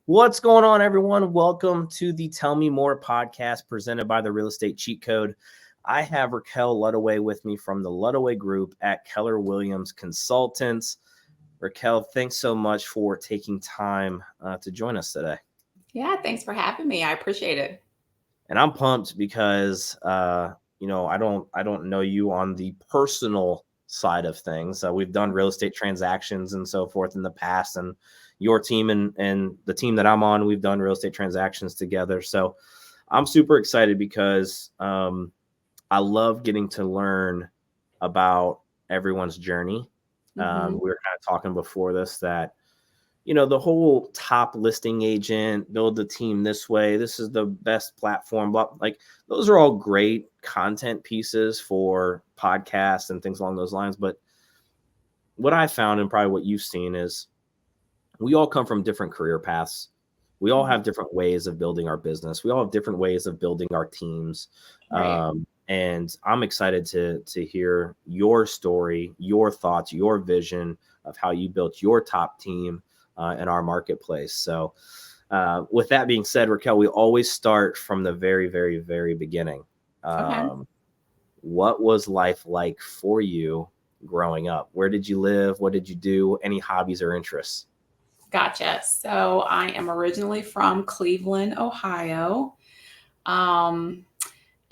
What's going on, everyone? Welcome to the Tell Me More podcast presented by the Real Estate Cheat Code. I have Raquel Ludaway with me from the Ludaway Group at Keller Williams Consultants. Raquel, thanks so much for taking time to join us today. Yeah, thanks for having me. I appreciate it. And I'm pumped because I don't know you on the personal side of things. We've done real estate transactions and so forth in the past, and your team and the team that I'm on, we've done real estate transactions together. So I'm super excited because I love getting to learn about everyone's journey. Mm-hmm. We were kind of talking before this that the whole top listing agent, build the team this way, this is the best platform, but like those are all great content pieces for podcasts and things along those lines. But what I found, and probably what you've seen, is we all come from different career paths. We all have different ways of building our business. We all have different ways of building our teams. Right. And I'm excited to hear your story, your thoughts, your vision of how you built your top team in our marketplace. So with that being said, Raquel, we always start from the very, very, very beginning. Okay. What was life like for you growing up? Where did you live? What did you do? Any hobbies or interests? Gotcha. So I am originally from Cleveland, Ohio. Um,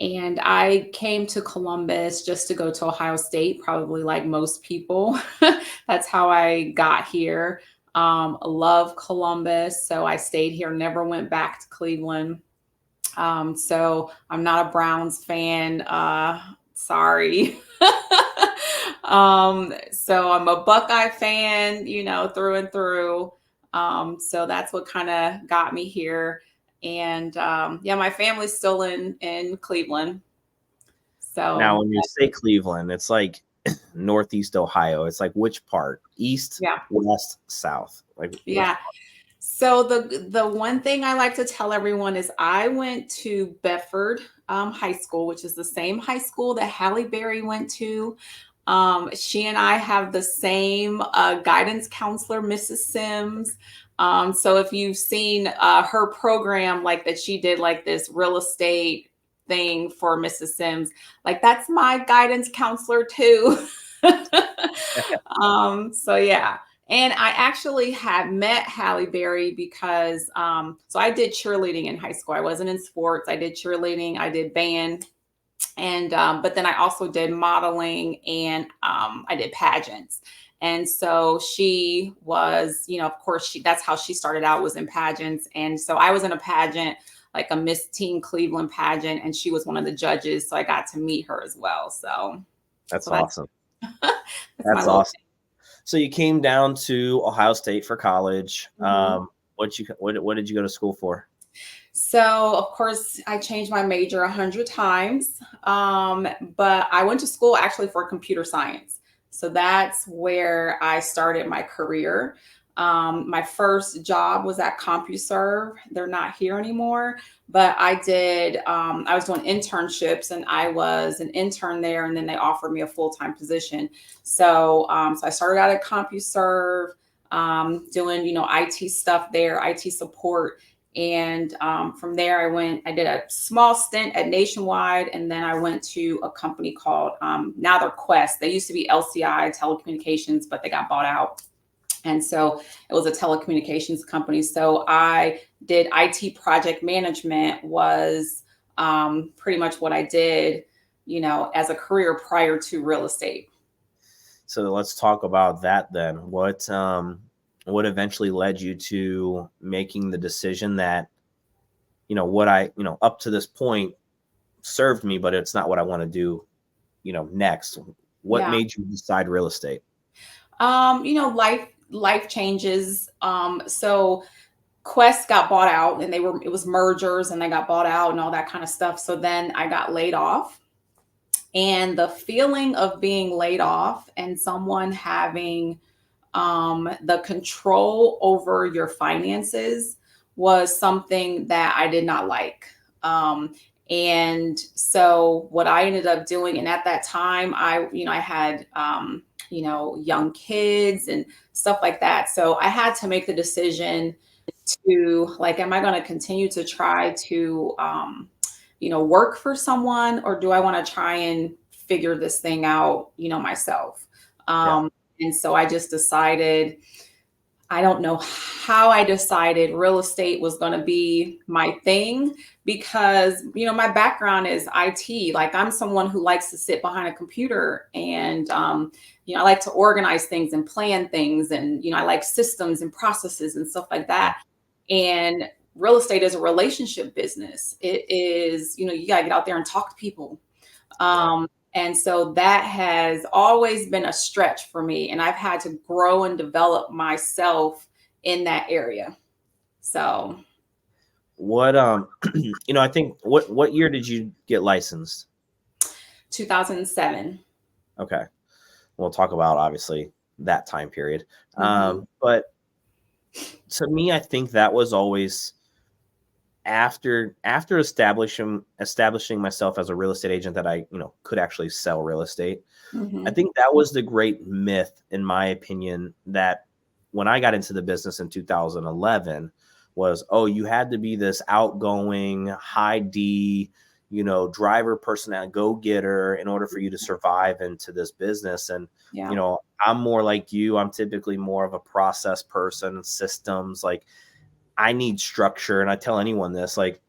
and I came to Columbus just to go to Ohio State, probably like most people. That's how I got here. Love Columbus. So I stayed here, never went back to Cleveland. So I'm not a Browns fan. Sorry. So I'm a Buckeye fan, through and through. So that's what kind of got me here. And yeah, my family's still in Cleveland. Now, So when you say Cleveland, it's like Northeast Ohio. It's like which part? East, yeah, west, south? Like which yeah. So the one thing I like to tell everyone is I went to Bedford High School, which is the same high school that Halle Berry went to. She and I have the same guidance counselor, Mrs. Sims. So if you've seen her program, like that she did like this real estate thing for Mrs. Sims, like that's my guidance counselor too. So yeah. And I actually had met Halle Berry because so I did cheerleading in high school. I wasn't in sports. I did cheerleading, I did band, and but then I also did modeling and I did pageants. And so she was, of course, that's how she started out, was in pageants. And so I was in a pageant, like a Miss Teen Cleveland pageant, and she was one of the judges. So I got to meet her as well. So That's so awesome. that's my That's little awesome. So you came down to Ohio State for college. thing. Mhm. What did you go to school for? So, of course, I changed my major 100 times, but I went to school actually for computer science. So that's where I started my career. My first job was at CompuServe. They're not here anymore, but I was doing internships and I was an intern there, and then they offered me a full-time position. So I started out at CompuServe, doing, IT stuff there, IT support. And from there, I did a small stint at Nationwide. And then I went to a company called, now they're Quest. They used to be LCI Telecommunications, but they got bought out. And so it was a telecommunications company. So I did IT project management, was pretty much what I did, as a career prior to real estate. So let's talk about that then. What eventually led you to making the decision that, what up to this point served me, but it's not what I want to do, next. What Yeah. made you decide real estate? Life changes. So Quest got bought out, and it was mergers, and they got bought out and all that kind of stuff. So then I got laid off, and the feeling of being laid off and someone having the control over your finances was something that I did not like. And so what I ended up doing, and at that time, I had, young kids and stuff like that. So I had to make the decision to like, am I going to continue to try to, work for someone, or do I want to try and figure this thing out, myself? Yeah. And so I just decided, I don't know how I decided real estate was going to be my thing because, my background is IT. Like, I'm someone who likes to sit behind a computer and, I like to organize things and plan things. And, I like systems and processes and stuff like that. And real estate is a relationship business. It is, you got to get out there and talk to people. And so that has always been a stretch for me. And I've had to grow and develop myself in that area. So What I think what year did you get licensed? 2007. Okay. We'll talk about obviously that time period. Mhm. But to me, I think that was always after establishing myself as a real estate agent that I, could actually sell real estate. I Mhm. think that was the great myth, in my opinion, that when I got into the business in 2011 was, oh, you had to be this outgoing, high D, driver, personality, go-getter in order for you to survive into this business. And, Yeah. I'm more like you. I'm typically more of a process person, systems. Like, I need structure. And I tell anyone this, like,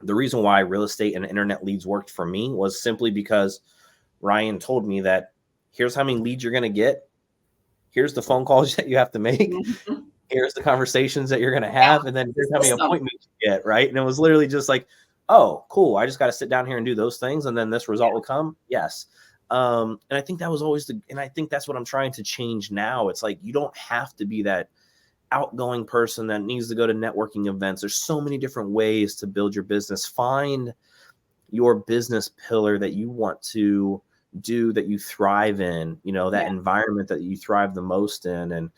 the reason why real estate and internet leads worked for me was simply because Ryan told me that here's how many leads you're going to get. Here's the phone calls that you have to make. Mhm. Here's the conversations that you're going to Yeah. have. And then here's how many System. appointments you get. Right. And it was literally just like, oh, cool. I just got to sit down here and do those things. And then this result will come. Yes. And I think that was always and I think that's what I'm trying to change now. It's like, you don't have to be that outgoing person that needs to go to networking events. There's so many different ways to build your business. Find your business pillar that you want to do, that you thrive in, that Yeah. environment that you thrive the most in. And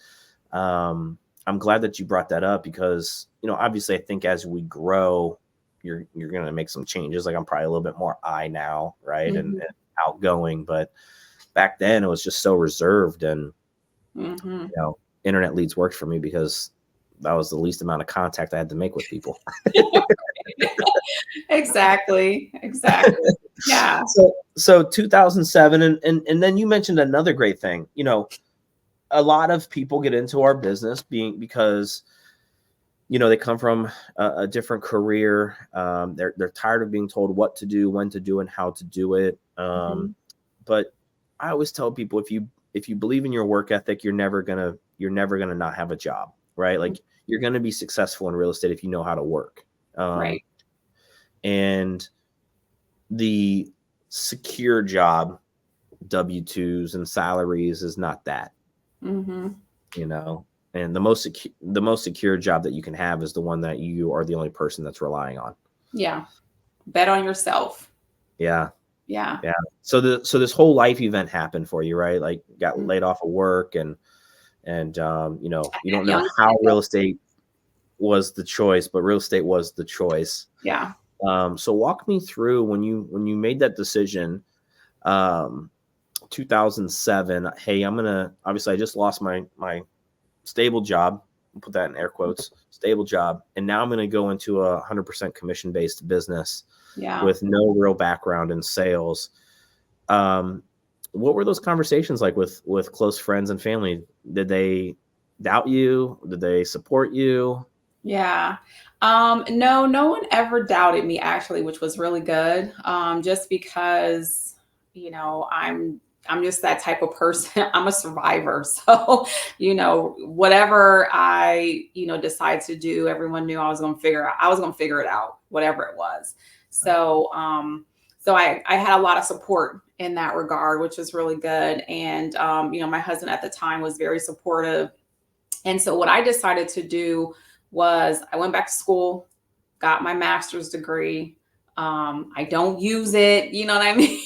I'm glad that you brought that up because, obviously I think as we grow, you're going to make some changes. Like, I'm probably a little bit more I now, right. Mhm. And outgoing, but back then it was just so reserved. And, Mhm. internet leads worked for me because that was the least amount of contact I had to make with people. Exactly. Exactly. Yeah. So 2007, and then you mentioned another great thing. A lot of people get into our business because they come from a different career. They're tired of being told what to do, when to do, and how to do it. Mhm. But I always tell people, if you believe in your work ethic, you're never gonna not have a job, right? Like, you're gonna be successful in real estate if you know how to work. Right. And the secure job, W-2s and salaries, is not that, Mhm. and the most secure job that you can have is the one that you are the only person that's relying on. Yeah. Bet on yourself. Yeah. Yeah. Yeah. So this whole life event happened for you, right? Like, got Mm. laid off of work, and you don't know Young how kid. real estate was the choice, but real estate was the choice. Yeah. So walk me through when you made that decision, um, 2007. Hey, obviously I just lost my stable job. I'll put that in air quotes, stable job, and now I'm gonna go into a 100% commission based business Yeah. with no real background in sales. Um, what were those conversations like with close friends and family? Did they doubt you? Did they support you? Yeah. No, no one ever doubted me actually, which was really good. Just because, I'm just that type of person. I'm a survivor. So, whatever I, decide to do, everyone knew I was going to figure it out, whatever it was. So, I had a lot of support in that regard, which was really good. And, my husband at the time was very supportive. And so what I decided to do was I went back to school, got my master's degree. I don't use it, you know what I mean?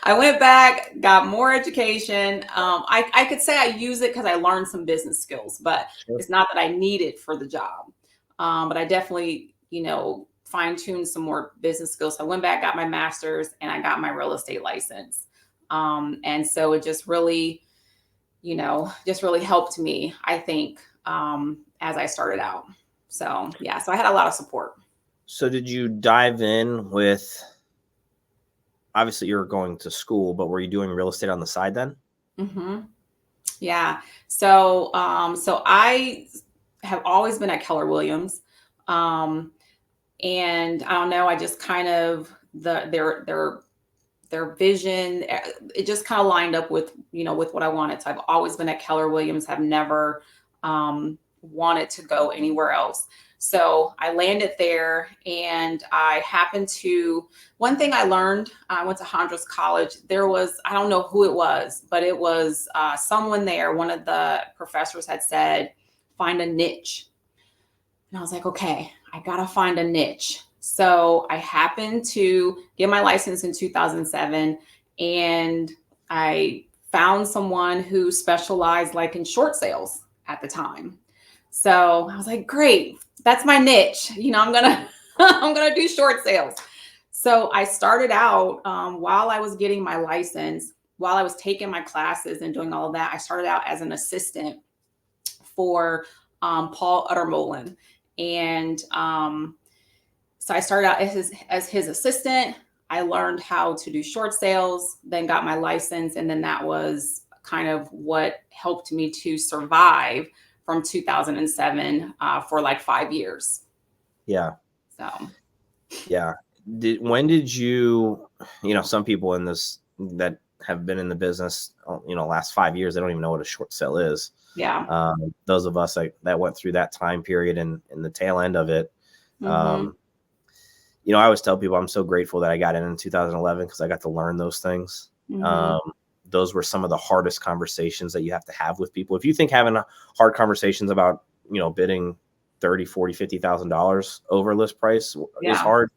I went back, got more education. I could say I use it because I learned some business skills, but Sure. it's not that I need it for the job. But I definitely, fine tuned some more business skills. So I went back, got my master's, and I got my real estate license. And so it just really helped me, I think, as I started out. So yeah, so I had a lot of support. So did you dive in with, obviously you were going to school, but were you doing real estate on the side then? Mm-hmm. Yeah. So I have always been at Keller Williams. Um, and I don't know, I just kind of their vision, it just kind of lined up with, with what I wanted. So I've always been at Keller Williams, have never wanted to go anywhere else. So I landed there, and I happened to, one thing I learned, I went to Hondros College. There was, I don't know who it was, but it was someone there. One of the professors had said, find a niche. And I was like, okay, I got to find a niche. So I happened to get my license in 2007, and I found someone who specialized like in short sales at the time. So I was like, great, that's my niche. I'm gonna I'm gonna do short sales. So I started out while I was getting my license, while I was taking my classes and doing all of that. I started out as an assistant for Paul Uttermolen, and so I started out as his assistant. I learned how to do short sales, then got my license, and then that was kind of what helped me to survive from 2007 for like 5 years. Yeah. So, Yeah. When did you, some people in this that have been in the business, last 5 years, they don't even know what a short sale is. yeah. Those of us that went through that time period and the tail end of it, Mm-hmm. I always tell people I'm so grateful that I got in 2011 because I got to learn those things. Mm-hmm. Those were some of the hardest conversations that you have to have with people. If you think having hard conversations about, bidding $30,000, $40,000, $50,000 over list price is Yeah. hard,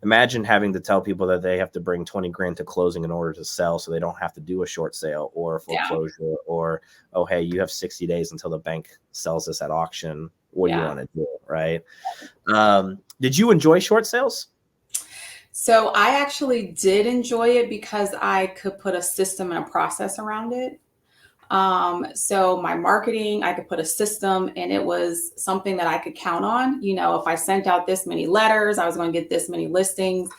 imagine having to tell people that they have to bring 20 grand to closing in order to sell, so they don't have to do a short sale or a foreclosure, or, oh, hey, you have 60 days until the bank sells this at auction. What do you want to do? Right. Did you enjoy short sales? So I actually did enjoy it because I could put a system and a process around it. So my marketing, I could put a system, and it was something that I could count on. If I sent out this many letters, I was going to get this many listings.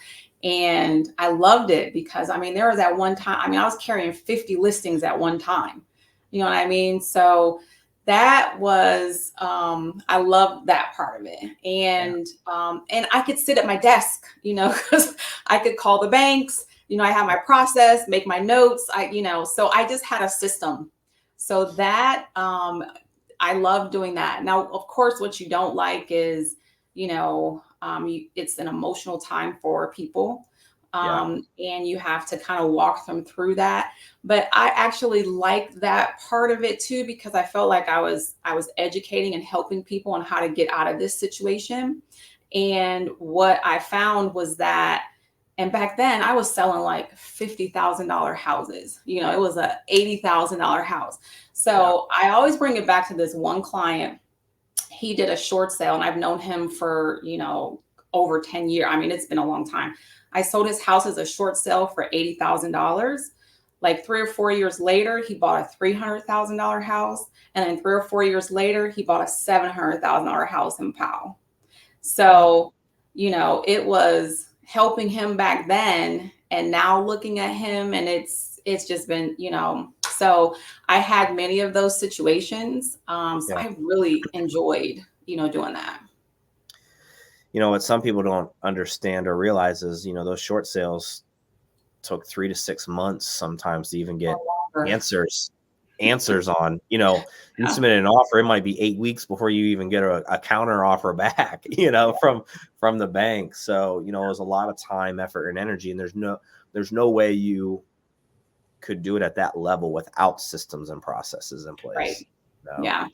And I loved it because, there was that one time, I was carrying 50 listings at one time. You know what I mean? So that was, I loved that part of it. And I could sit at my desk, because I could call the banks. I have my process, make my notes. So I just had a system. So that I love doing that. Now, of course, what you don't like is, it's an emotional time for people. And you have to kind of walk them through that. But I actually liked that part of it too, because I felt like I was educating and helping people on how to get out of this situation. And what I found was that, and back then I was selling like $50,000 houses. It was a $80,000 house. So I always bring it back to this one client. He did a short sale, and I've known him for, over 10 years. It's been a long time. I sold his house as a short sale for $80,000. Like 3 or 4 years later, he bought a $300,000 house. And then 3 or 4 years later, he bought a $700,000 house in Powell. So, it was helping him back then, and now looking at him, and it's just been, so I had many of those situations. So I really enjoyed, doing that. What some people don't understand or realize is, those short sales took 3 to 6 months sometimes to even get answers on. You submit an offer, it might be 8 weeks before you even get a counter offer back, from the bank. So, it was a lot of time, effort, and energy, and there's no way you could do it at that level without systems and processes in place. Right. No. Yeah.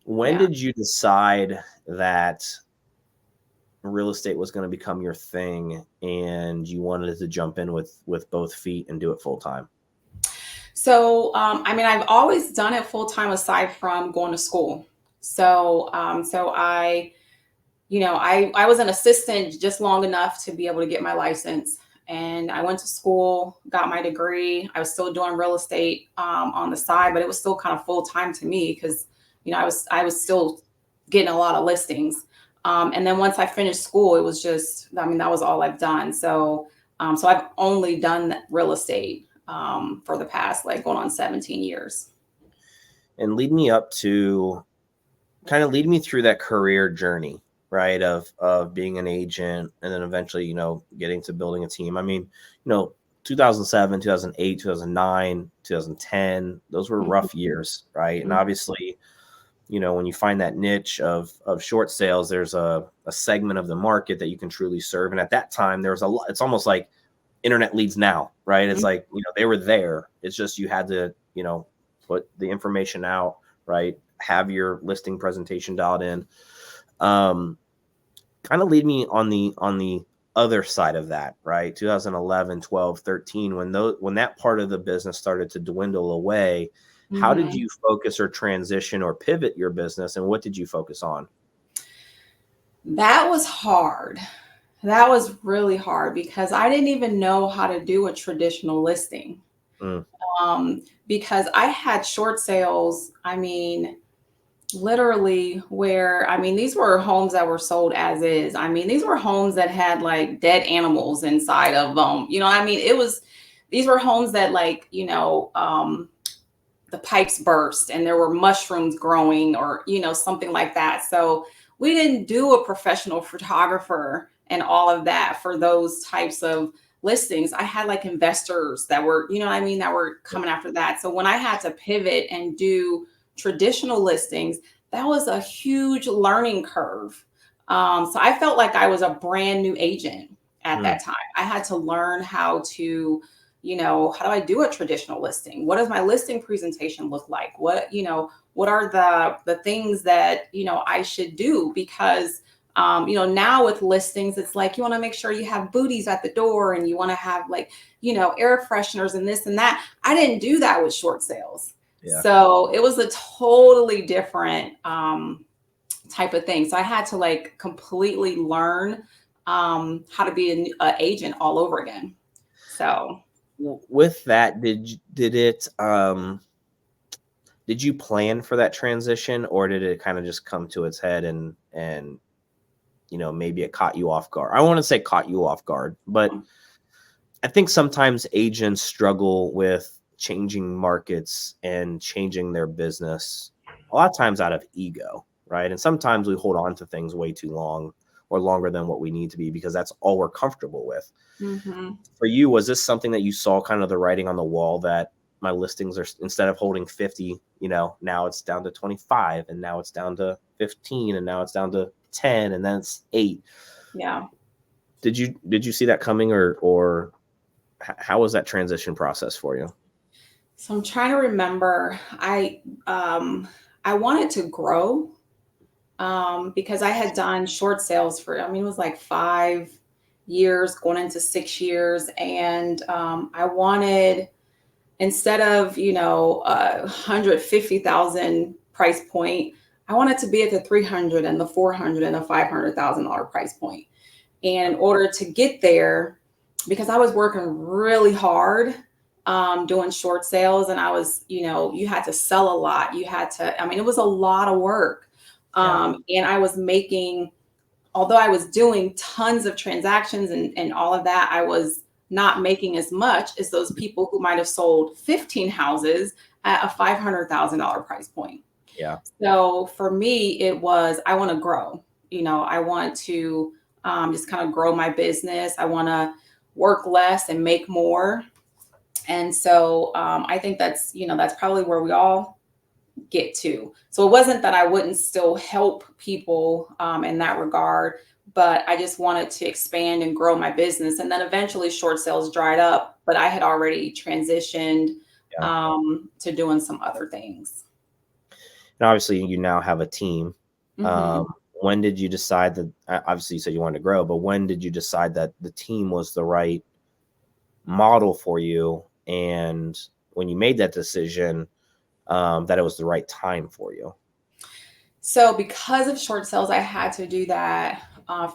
When did you decide that real estate was going to become your thing and you wanted to jump in with both feet and do it full time? So, I've always done it full time aside from going to school. So I was an assistant just long enough to be able to get my license. And I went to school, got my degree. I was still doing real estate on the side, but it was still kind of full time to me because, I was still getting a lot of listings. And then once I finished school, it was just, I mean, that was all I've done. So, so I've only done real estate for the past, like, going on 17 years. And lead me up to kind of lead me through that career journey, right? Of being an agent and then eventually, getting to building a team. I mean, 2007, 2008, 2009, 2010, those were rough years, right? And obviously, when you find that niche of short sales, there's a segment of the market that you can truly serve. And at that time, there was a lot, it's almost like internet leads now, right? It's like, they were there. It's just, you had to, put the information out, right? Have your listing presentation dialed in. Kind of lead me on the other side of that, right? 2011, 12, 13, when that part of the business started to dwindle away, how did you focus or transition or pivot your business, and what did you focus on? That was hard. That was really hard because I didn't even know how to do a traditional listing. Because I had short sales, I mean, literally where, I mean, these were homes that were sold as is. I mean, these were homes that had like dead animals inside of them. I mean, these were homes that, like, the pipes burst and there were mushrooms growing, or, something like that. So we didn't do a professional photographer and all of that for those types of listings. I had like investors that were, that were coming after that. So when I had to pivot and do traditional listings, that was a huge learning curve. So I felt like I was a brand new agent at that time. I had to learn how to, how do I do a traditional listing? What does my listing presentation look like? What are the things that, I should do? Because now with listings, it's like, you want to make sure you have booties at the door, and you want to have, like, air fresheners and this and that. I didn't do that with short sales. Yeah. So it was a totally different type of thing. So I had to, like, completely learn how to be an agent all over again. So with that, did you plan for that transition, or did it kind of just come to its head and maybe it caught you off guard? I want to say caught you off guard, but I think sometimes agents struggle with changing markets and changing their business a lot of times out of ego, right? And sometimes we hold on to things way too long, or longer than what we need to be, because that's all we're comfortable with. For you, was this something that you saw kind of the writing on the wall, that my listings are, instead of holding 50, now it's down to 25, and now it's down to 15, and now it's down to 10, and then it's 8? Yeah. Did you see that coming, or how was that transition process for you? So I'm trying to remember. I wanted to grow because I had done short sales for, it was like 5 years going into 6 years. And I wanted, instead of, 150,000 price point, I wanted to be at the 300 and the 400 and the $500,000 price point. And in order to get there, because I was working really hard doing short sales, and I was, you had to sell a lot. You had to, it was a lot of work. And I was making, although I was doing tons of transactions and all of that, I was not making as much as those people who might have sold 15 houses at a $500,000 price point. Yeah. So for me, it was, I want to grow. I want to just kind of grow my business. I want to work less and make more. And so I think that's, that's probably where we all get to. So it wasn't that I wouldn't still help people in that regard, but I just wanted to expand and grow my business. And then eventually short sales dried up, but I had already transitioned to doing some other things. And obviously you now have a team. When did you decide that, obviously you said you wanted to grow, but when did you decide that the team was the right model for you? And when you made that decision, that it was the right time for you? So because of short sales, I had to do that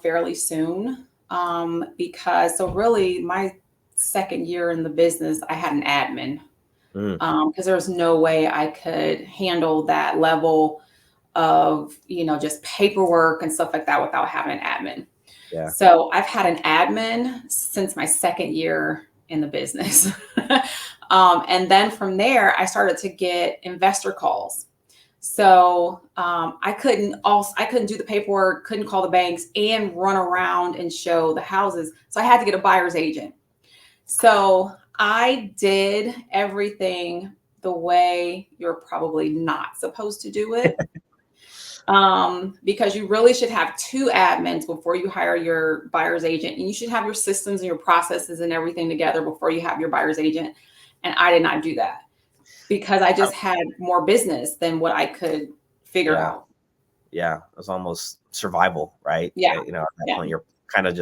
fairly soon because, so really my second year in the business, I had an admin because there was no way I could handle that level of, just paperwork and stuff like that without having an admin. Yeah. So I've had an admin since my second year in the business. And then from there, I started to get investor calls. So I couldn't do the paperwork, couldn't call the banks and run around and show the houses. So I had to get a buyer's agent. So I did everything the way you're probably not supposed to do it. Because you really should have two admins before you hire your buyer's agent, and you should have your systems and your processes and everything together before you have your buyer's agent. And I did not do that because I just had more business than what I could figure out. Yeah. It was almost survival, right? Yeah. At that point, you're kind of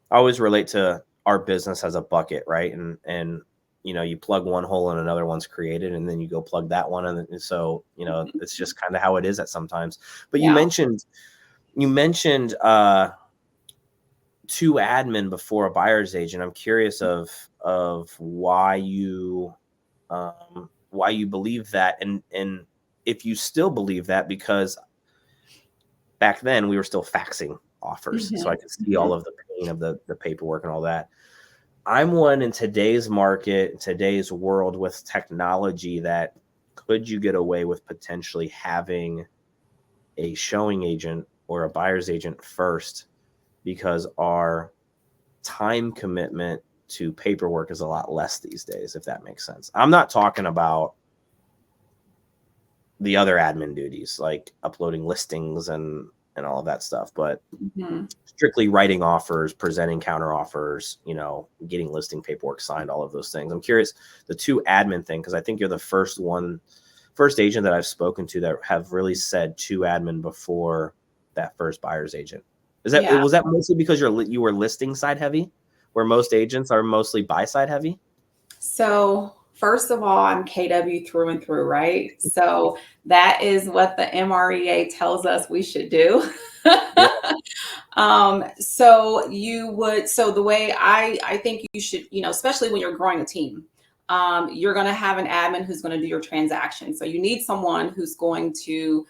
I always relate to our business as a bucket, right? And you plug one hole and another one's created, and then you go plug that one. And so, it's just kind of how it is at sometimes. But you mentioned two admin before a buyer's agent. I'm curious of why you believe that, and if you still believe that, because back then we were still faxing offers. So I could see all of the pain of the paperwork and all that. I'm one in today's market, today's world with technology, that could you get away with potentially having a showing agent or a buyer's agent first, because our time commitment to paperwork is a lot less these days, if that makes sense. I'm not talking about the other admin duties like uploading listings and all of that stuff, but strictly writing offers, presenting counter offers, getting listing paperwork signed, all of those things. I'm curious, the two admin thing, because I think you're the first agent that I've spoken to that have really said two admin before that first buyer's agent. Was that mostly because you were listing side heavy, where most agents are mostly buy side heavy? So first of all, I'm KW through and through, right? So that is what the MREA tells us we should do. So the way I think you should, especially when you're growing a team, you're going to have an admin who's going to do your transactions. So you need someone who's going to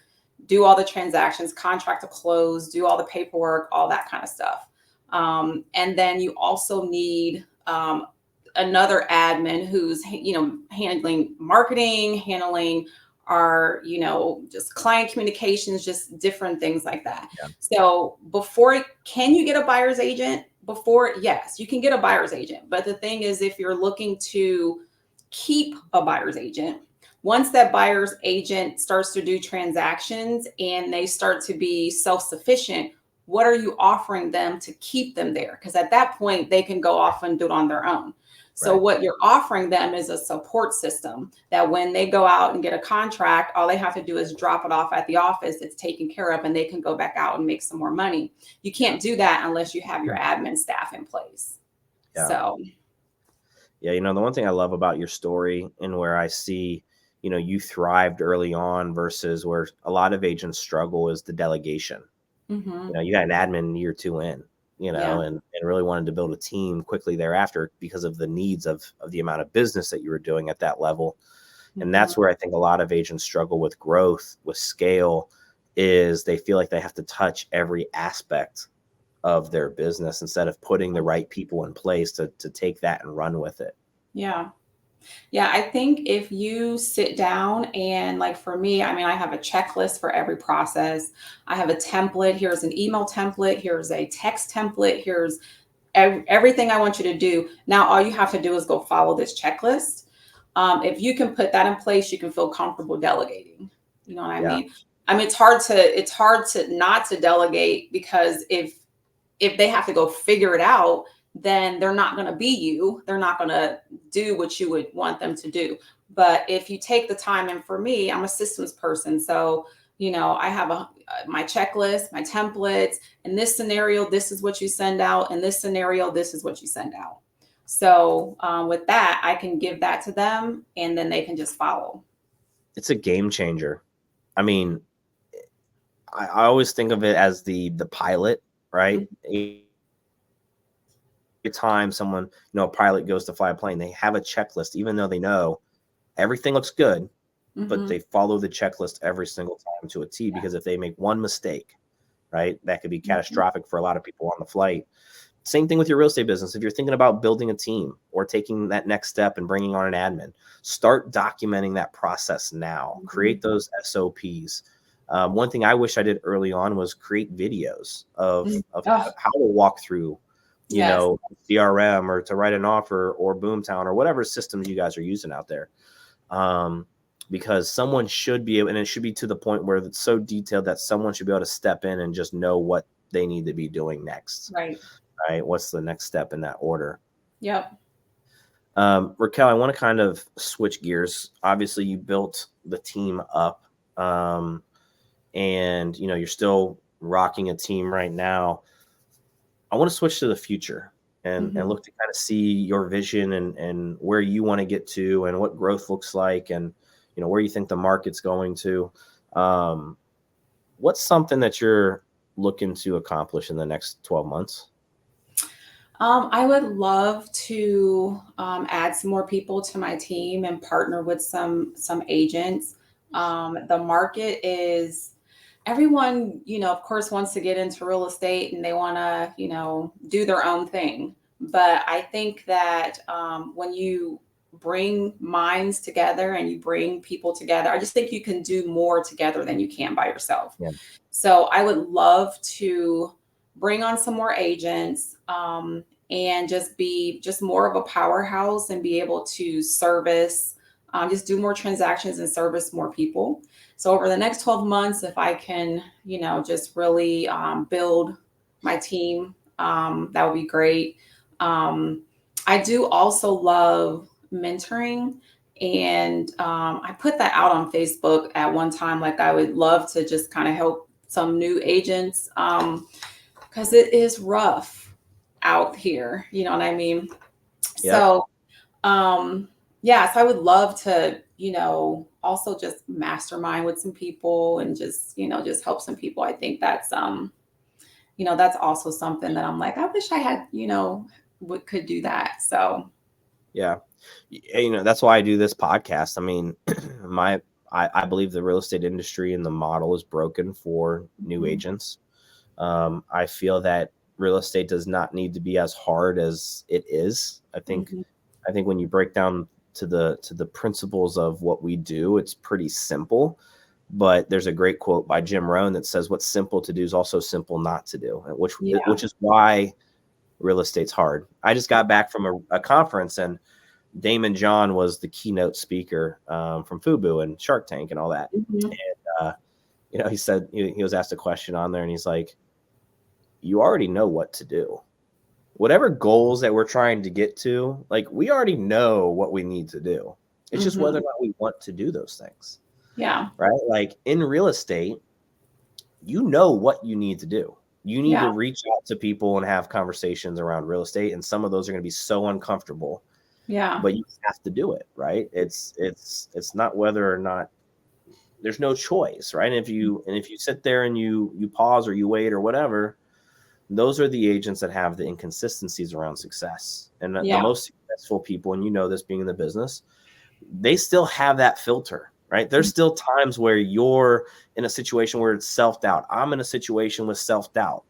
do all the transactions, contract to close, do all the paperwork, all that kind of stuff. And then you also need another admin who's, handling marketing, handling our, just client communications, just different things like that. Yeah. So can you get a buyer's agent before? Yes, you can get a buyer's agent. But the thing is, if you're looking to keep a buyer's agent, once that buyer's agent starts to do transactions and they start to be self-sufficient, what are you offering them to keep them there? Because at that point, they can go off and do it on their own. So what you're offering them is a support system that when they go out and get a contract, all they have to do is drop it off at the office. It's taken care of, and they can go back out and make some more money. You can't do that unless you have your admin staff in place. Yeah. So. Yeah, the one thing I love about your story, and where I see, you thrived early on versus where a lot of agents struggle, is the delegation. You got an admin year 2 in. And really wanted to build a team quickly thereafter because of the needs of the amount of business that you were doing at that level. And that's where I think a lot of agents struggle with growth, with scale, is they feel like they have to touch every aspect of their business instead of putting the right people in place to take that and run with it. Yeah. Yeah, I think if you sit down and, like, for me, I have a checklist for every process. I have a template. Here's an email template. Here's a text template. Here's everything I want you to do. Now, all you have to do is go follow this checklist. If you can put that in place, you can feel comfortable delegating. You know what I mean? It's hard to not to delegate, because if they have to go figure it out, then they're not going to be you. They're not going to do what you would want them to do. But if you take the time, and for me, I'm a systems person. So, I have my checklist, my templates. In this scenario, this is what you send out. In this scenario, this is what you send out. So with that, I can give that to them, and then they can just follow. It's a game changer. I always think of it as the pilot, right? Every time someone, a pilot goes to fly a plane, they have a checklist, even though they know everything looks good. but they follow the checklist every single time to a T, because if they make one mistake, right, that could be catastrophic for a lot of people on the flight. Same thing with your real estate business. If you're thinking about building a team or taking that next step and bringing on an admin, start documenting that process now. Create those SOPs. One thing I wish I did early on was create videos of how to walk through, you know, CRM, or to write an offer, or Boomtown, or whatever systems you guys are using out there. Because someone should be able, and it should be to the point where it's so detailed that someone should be able to step in and just know what they need to be doing next. Right. Right. What's the next step in that order? Yep. Raquel, I want to kind of switch gears. Obviously, you built the team up, and you know you're still rocking a team right now. I want to switch to the future and look to kind of see your vision and where you want to get to, and what growth looks like, and you know where you think the market's going to. What's something that you're looking to accomplish in the next 12 months? I would love to add some more people to my team and partner with some agents. The market is, everyone, you know, of course, wants to get into real estate and they want to, you know, do their own thing. But I think that when you bring minds together and you bring people together, I just think you can do more together than you can by yourself. Yeah. So I would love to bring on some more agents, and just be just more of a powerhouse and be able to service, just do more transactions and service more people. So over the next 12 months, if I can, you know, just really build my team, that would be great. I do also love mentoring. And I put that out on Facebook at one time. Like, I would love to just kind of help some new agents, because it is rough out here. You know what I mean? Yeah. So, so I would love to, you know, also just mastermind with some people and just, you know, just help some people. I think that's, you know, that's also something that I'm like, I wish I had, you know, could do that. So, yeah, you know, that's why I do this podcast. I mean, I believe the real estate industry and the model is broken for new agents. I feel that real estate does not need to be as hard as it is. I think when you break down to the principles of what we do, it's pretty simple. But there's a great quote by Jim Rohn that says, "What's simple to do is also simple not to do," which is why real estate's hard. I just got back from a conference, and Damon John was the keynote speaker from FUBU and Shark Tank and all that. And you know, he said, he was asked a question on there, and he's like, "You already know what to do. Whatever goals that we're trying to get to, like, we already know what we need to do. It's just whether or not we want to do those things." Yeah. Right. Like in real estate, you know what you need to do. You need to reach out to people and have conversations around real estate. And some of those are going to be so uncomfortable. Yeah. But you have to do it. Right. It's not whether or not, there's no choice. Right. And if you sit there and you pause or you wait or whatever, those are the agents that have the inconsistencies around success. And the most successful people, and you know this being in the business, they still have that filter, right? There's still times where you're in a situation where it's self-doubt. I'm in a situation with self-doubt.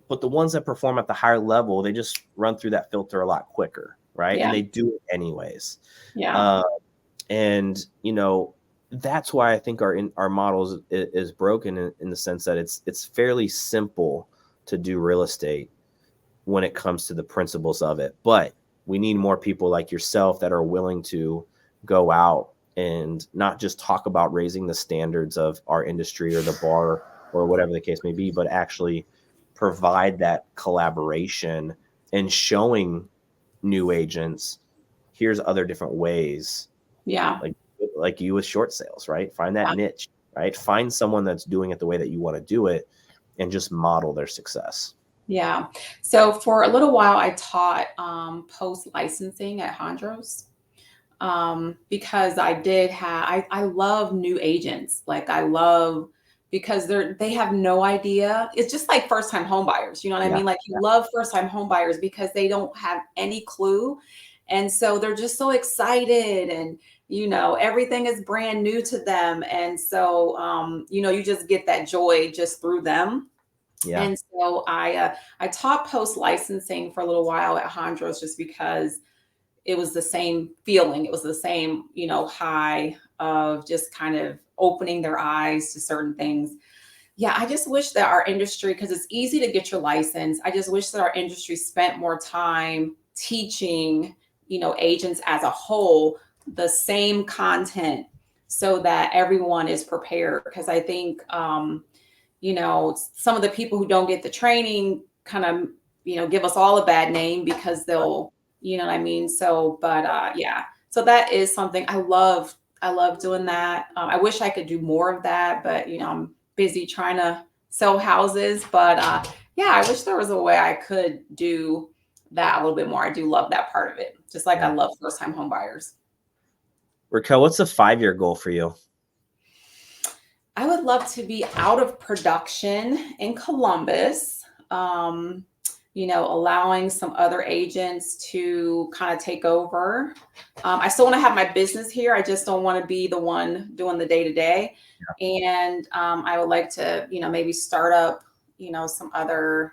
But the ones that perform at the higher level, they just run through that filter a lot quicker, right? And they do it anyways. Yeah. And, you know, that's why I think our model is broken in the sense that it's fairly simple to do real estate when it comes to the principles of it. But we need more people like yourself that are willing to go out and not just talk about raising the standards of our industry or the bar or whatever the case may be, but actually provide that collaboration and showing new agents, here's other different ways. Yeah. Like you with short sales, right? Find that niche, right? Find someone that's doing it the way that you want to do it and just model their success. Yeah. So for a little while, I taught post licensing at Hondros. Because I love new agents. Like, I love, because they have no idea. It's just like first time home buyers. You know what I mean? Like, you love first time home buyers because they don't have any clue. And so they're just so excited, and everything is brand new to them. And so, you just get that joy just through them. Yeah. And so I taught post licensing for a little while at Hondros just because it was the same feeling. It was the same, high of just kind of opening their eyes to certain things. Yeah, I just wish that our industry, because it's easy to get your license, I just wish that our industry spent more time teaching, agents as a whole the same content so that everyone is prepared. Because I think, some of the people who don't get the training kind of, give us all a bad name because they'll, you know what I mean? So, but yeah, so that is something I love. I love doing that. I wish I could do more of that, but I'm busy trying to sell houses. But yeah, I wish there was a way I could do that a little bit more. I do love that part of it, just like I love first-time home buyers. Raquel, what's a 5-year goal for you? I would love to be out of production in Columbus, allowing some other agents to kind of take over. I still want to have my business here. I just don't want to be the one doing the day-to-day. And I would like to, maybe start up, some other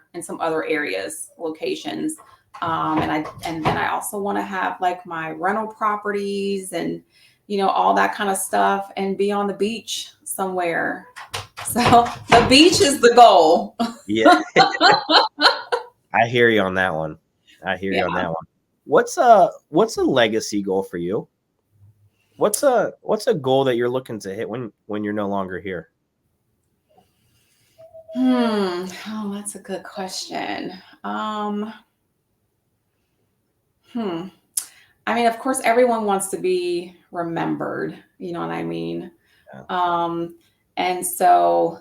areas, locations. And then I also want to have like my rental properties and, all that kind of stuff and be on the beach somewhere. So the beach is the goal. Yeah. I hear you on that one. What's a legacy goal for you? What's a goal that you're looking to hit when you're no longer here? Oh, that's a good question. I mean, of course, everyone wants to be remembered. You know what I mean? Yeah. And so,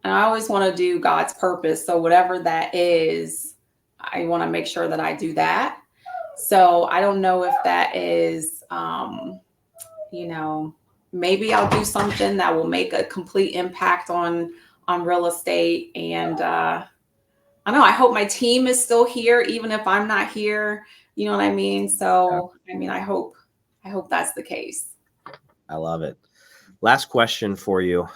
and I always want to do God's purpose. So whatever that is, I want to make sure that I do that. So I don't know if that is, maybe I'll do something that will make a complete impact on real estate. And I don't know, I hope my team is still here, even if I'm not here. You know what I mean? So, I mean, I hope that's the case. I love it. Last question for you.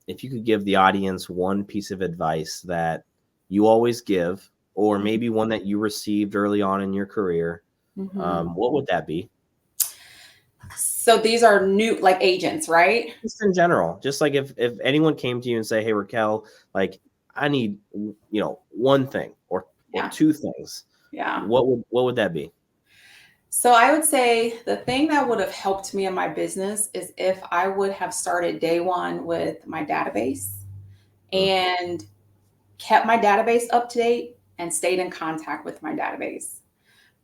If you could give the audience one piece of advice that you always give, or maybe one that you received early on in your career, what would that be? So these are new, like agents, right? Just in general, just like if anyone came to you and say, "Hey, Raquel, like I need, one thing or two things." Yeah. What would that be? So I would say the thing that would have helped me in my business is if I would have started day one with my database and kept my database up to date and stayed in contact with my database.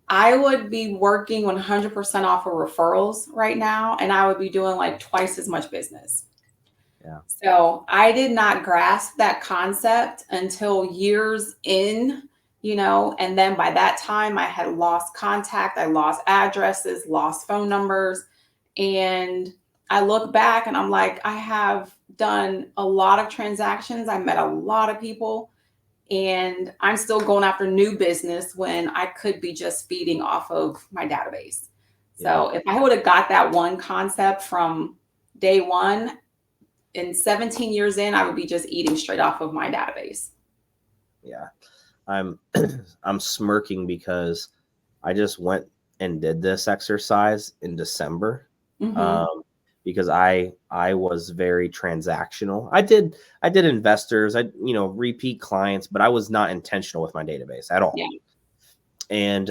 I would be working 100% off of referrals right now, and I would be doing like twice as much business. Yeah. So I did not grasp that concept until years in, and then by that time I had lost contact, I lost addresses, lost phone numbers. And I look back and I'm like, I have done a lot of transactions. I met a lot of people, and I'm still going after new business when I could be just feeding off of my database. So if I would have got that one concept from day one, in 17 years in, I would be just eating straight off of my database. Yeah. I'm smirking because I just went and did this exercise in December. Because I was very transactional. I did investors, repeat clients, but I was not intentional with my database at all. Yeah. And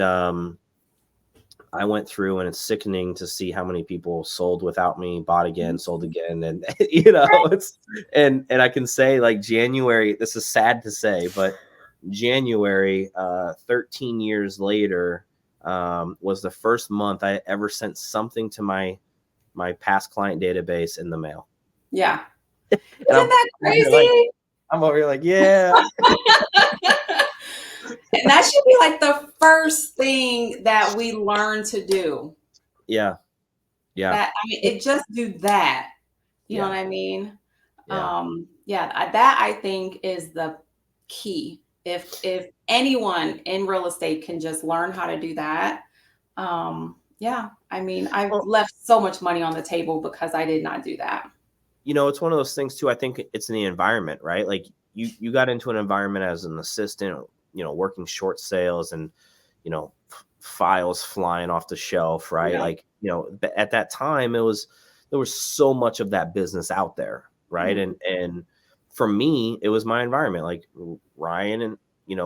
I went through, and it's sickening to see how many people sold without me, bought again, sold again. And, it's, and I can say like January, this is sad to say, but January, 13 years later, was the first month I ever sent something to my past client database in the mail. Yeah. Isn't that crazy? I'm over here like, yeah. And that should be like the first thing that we learn to do. Yeah. That, it just do that. You know what I mean? That I think is the key. If anyone in real estate can just learn how to do that, Yeah. I mean, I've Well, left so much money on the table because I did not do that. it's one of those things too. I think it's in the environment, right? Like you got into an environment as an assistant, working short sales and, files flying off the shelf, right? Yeah. Like, at that time there was so much of that business out there, right? Mhm. And for me, it was my environment. Like Ryan, and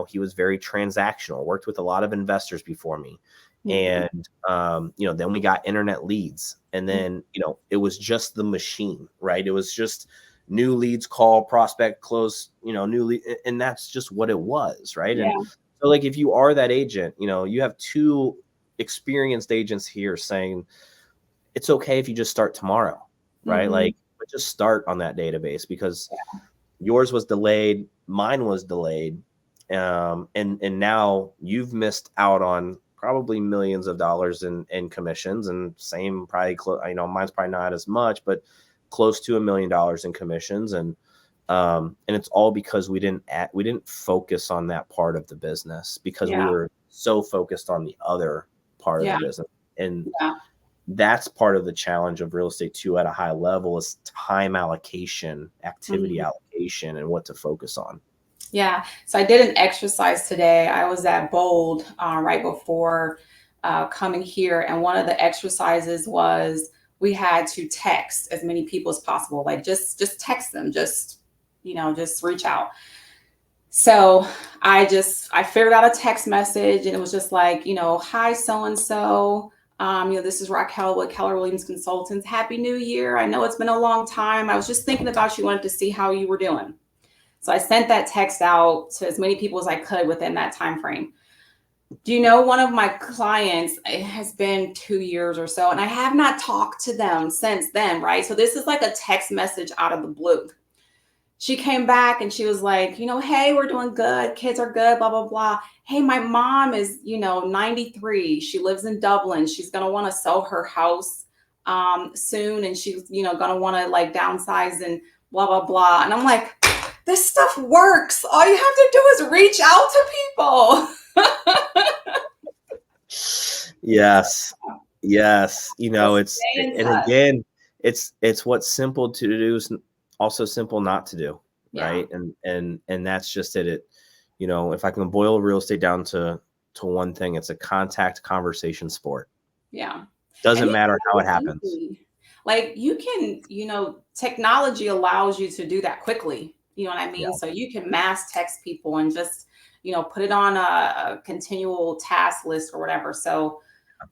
he was very transactional, worked with a lot of investors before me. Mhm. And then we got internet leads, and Mhm. then it was just the machine, right? It was just new leads, call, prospect, close, new lead, and that's just what it was, right? And Yeah. so, like, if you are that agent, you have two experienced agents here saying it's okay if you just start tomorrow, right? Mhm. Like, but just start on that database, because yours was delayed, mine was delayed, and now you've missed out on probably millions of dollars in commissions, and same probably mine's probably not as much, but close to $1 million in commissions, and it's all because we didn't focus on that part of the business, because we Yeah. were so focused on the other part of the Yeah. business. And Yeah. that's part of the challenge of real estate too, at a high level, is time allocation, activity Mhm. allocation, and what to focus on. Yeah. So I did an exercise today. I was at Bold right before coming here, and one of the exercises was we had to text as many people as possible. Like just text them, just reach out. So I figured out a text message, and it was just like, hi so and so. This is Raquel with Keller Williams Consultants. Happy New Year. I know it's been a long time. I was just thinking about you, wanted to see how you were doing. So I sent that text out to as many people as I could within that time frame. Do you know, one of my clients, it has been 2 years or so, and I have not talked to them since then, right? So this is like a text message out of the blue. She came back and she was like, hey, we're doing good. Kids are good, blah, blah, blah. Hey, my mom is, 93. She lives in Dublin. She's going to want to sell her house soon. And she's, going to want to like downsize and blah, blah, blah. And I'm like, this stuff works. All you have to do is reach out to people. Yes. Yes. Just It's, stay in and touch. again, it's what's simple to do is also simple not to do. Yeah. Right. And that's just it. If I can boil real estate down to one thing, it's a contact conversation sport. Yeah. And Doesn't you can matter how do it it happens. easy. Like you can, technology allows you to do that quickly. You know what I Yeah. mean? So you can mass text people and just, put it on a continual task list or whatever. So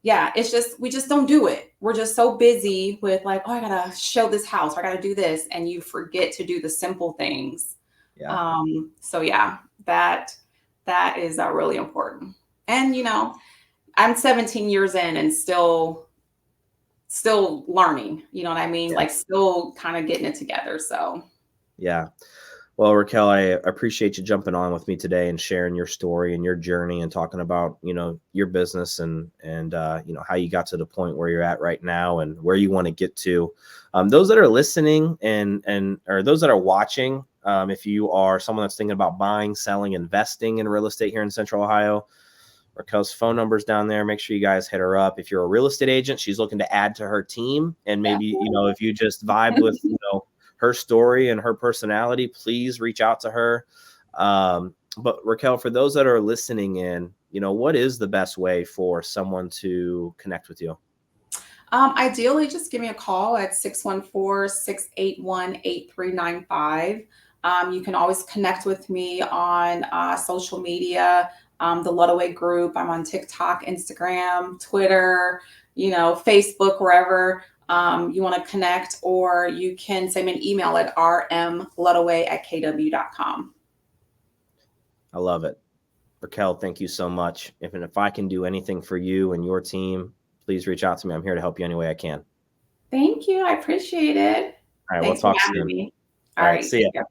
yeah, it's just we just don't do it. We're just so busy with like, oh, I gotta show this house, or I gotta do this, and you forget to do the simple things. Yeah. So yeah, that is really important. And I'm 17 years in and still learning, you know what I mean? Yeah. Like still kind of getting it together. So Yeah. Well, Raquel, I appreciate you jumping on with me today and sharing your story and your journey, and talking about, your business, and how you got to the point where you're at right now and where you want to get to. Those that are listening or those that are watching, if you are someone that's thinking about buying, selling, investing in real estate here in Central Ohio, Raquel's phone number's down there. Make sure you guys hit her up. If you're a real estate agent, she's looking to add to her team. And maybe, if you just vibed with, her story and her personality, please reach out to her. But Raquel, for those that are listening in, what is the best way for someone to connect with you? ideally, just give me a call at 614-681-8395. You can always connect with me on social media, the Ludaway group. I'm on TikTok, Instagram, Twitter, Facebook, wherever you want to connect, or you can send me an email at rmludaway@kw.com. I love it. Raquel, thank you so much. If I can do anything for you and your team, please reach out to me. I'm here to help you any way I can. Thank you. I appreciate it. All right, we'll Thanks for talk having soon. me. All All right, right. see ya. Take care.